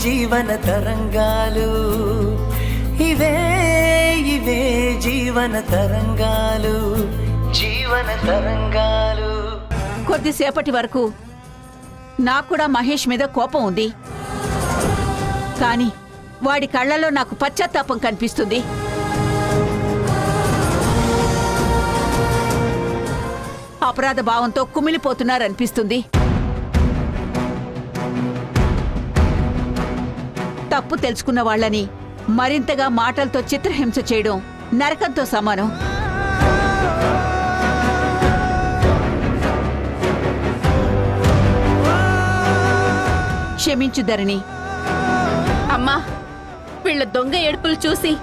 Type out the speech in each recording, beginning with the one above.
జీవన తరంగాలు, ఇవే ఇవే జీవన తరంగాలు, జీవన తరంగాలు. కొద్దిసేపటి వరకు నాకు కూడా మహేష్ మీద కోపం ఉంది, కానీ వాడి కళ్ళలో నాకు పశ్చాత్తాపం కనిపిస్తుంది. అపరాధ భావంతో కుమిలిపోతున్నారనిపిస్తుంది. తప్పు తెలుసుకున్న వాళ్ళని మరింతగా మాటలతో చిత్రహింస చేయడం నరకంతో సమానం. క్షమించు ధరణి. అమ్మా, వీళ్ళ దొంగ ఏడుపులు చూసి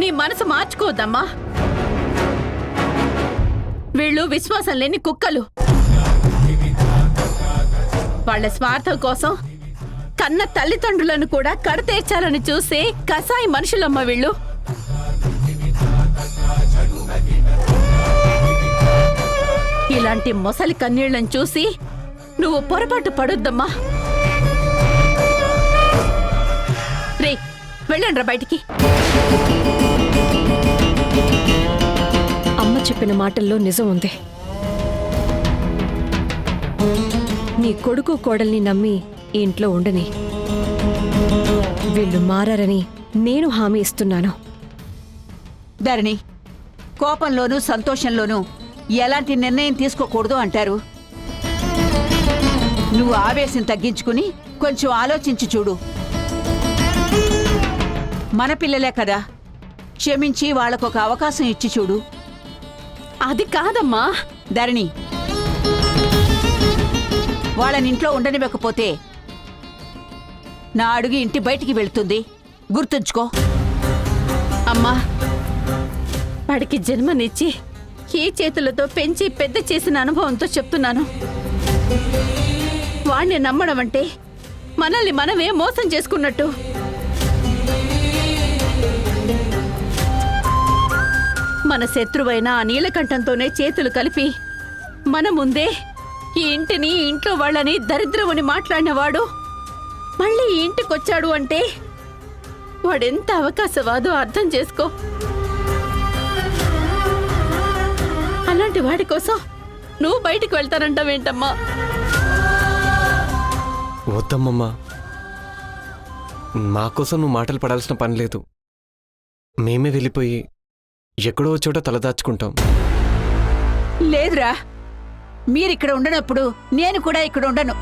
నీ మనసు మార్చుకోవద్దమ్మా. వీళ్ళు విశ్వాసం లేని కుక్కలు. వాళ్ళ స్వార్థం కోసం కన్న తల్లిదండ్రులను కూడా కడతేర్చాలని చూసే కసాయి మనుషులమ్మ వీళ్ళు. ఇలాంటి మొసలి కన్నీళ్లను చూసి నువ్వు పొరపాటు పడొద్దమ్మా. రే, వెళ్ళండ్రా బయటికి. అమ్మ చెప్పిన మాటల్లో నిజం ఉంది. నీ కొడుకు కోడల్ని నమ్మి ఈ ఇంట్లో ఉండని. వీళ్ళు మారని నేను హామీ ఇస్తున్నాను. ధరణి, కోపంలోనూ సంతోషంలోనూ ఎలాంటి నిర్ణయం తీసుకోకూడదు అంటారు. నువ్వు ఆవేశం తగ్గించుకుని కొంచెం ఆలోచించి చూడు. మన పిల్లలే కదా, క్షమించి వాళ్ళకొక అవకాశం ఇచ్చి చూడు. అది కాదమ్మా. ధరణి, వాళ్ళనింట్లో ఉండనివ్వకపోతే నా అడుగు ఇంటి బయటికి వెళ్తుంది, గుర్తుంచుకో. అమ్మా, వాడికి జన్మనిచ్చి ఈ చేతులతో పెంచి పెద్ద చేసిన అనుభవంతో చెప్తున్నాను. వాణ్ణి నమ్మడం అంటే మనల్ని మనమే మోసం చేసుకున్నట్టు. మన శత్రువైన ఆ నీలకంఠంతోనే చేతులు కలిపి మన ముందే ఈ ఇంటిని, ఇంట్లో వాళ్ళని దరిద్రమని మాట్లాడినవాడు మళ్ళీ ఈ ఇంటికొచ్చాడు అంటే వాడెంత అవకాశవాదో అర్థం చేసుకో. అలాంటి వాడి కోసం నువ్వు బయటికి వెళ్తానంటావేంటమ్మా? వద్దమ్మమ్మా, మా కోసం నువ్వు మాటలు పడాల్సిన పని లేదు. మేమే వెళ్ళిపోయి ఎక్కడో చోట తలదాచుకుంటాం. లేదురా, మీరిక్కడ ఉండనప్పుడు నేను కూడా ఇక్కడ ఉండను.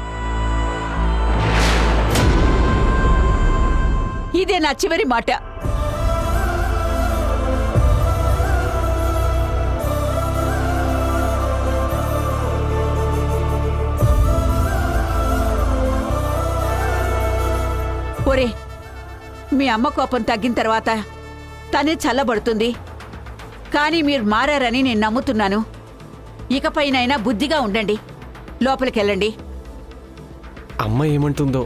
ఇదే నా చివరి మాట. ఒరే, మీ అమ్మ కోపం తగ్గిన తర్వాత తనే చల్లబడుతుంది. కానీ మీరు మారారని నేను నమ్ముతున్నాను. ఇకపైనైనా బుద్ధిగా ఉండండి. లోపలికెళ్ళండి. అమ్మ ఏమంటుందో.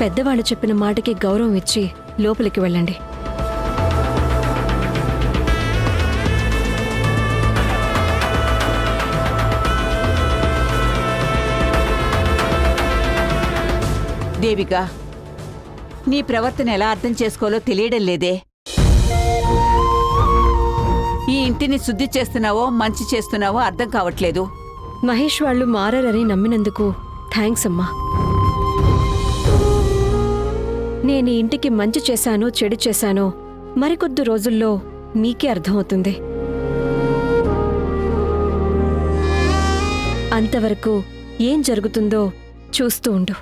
పెద్దవాళ్ళు చెప్పిన మాటకి గౌరవం ఇచ్చి లోపలికి వెళ్ళండి. దేవిక, నీ ప్రవర్తన ఎలా అర్థం చేసుకోవాలో తెలియడం లేదే. ఈ ఇంటిని శుద్ధి చేస్తున్నావో మంచి చేస్తున్నావో అర్థం కావట్లేదు. మహేష్ వాళ్ళు మారని నమ్మినందుకు థ్యాంక్స్ అమ్మా. నేను ఈ ఇంటికి మంచి చేశానో చెడు చేశానో మరికొద్ది రోజుల్లో మీకే అర్థమవుతుంది. అంతవరకు ఏం జరుగుతుందో చూస్తూ ఉండు.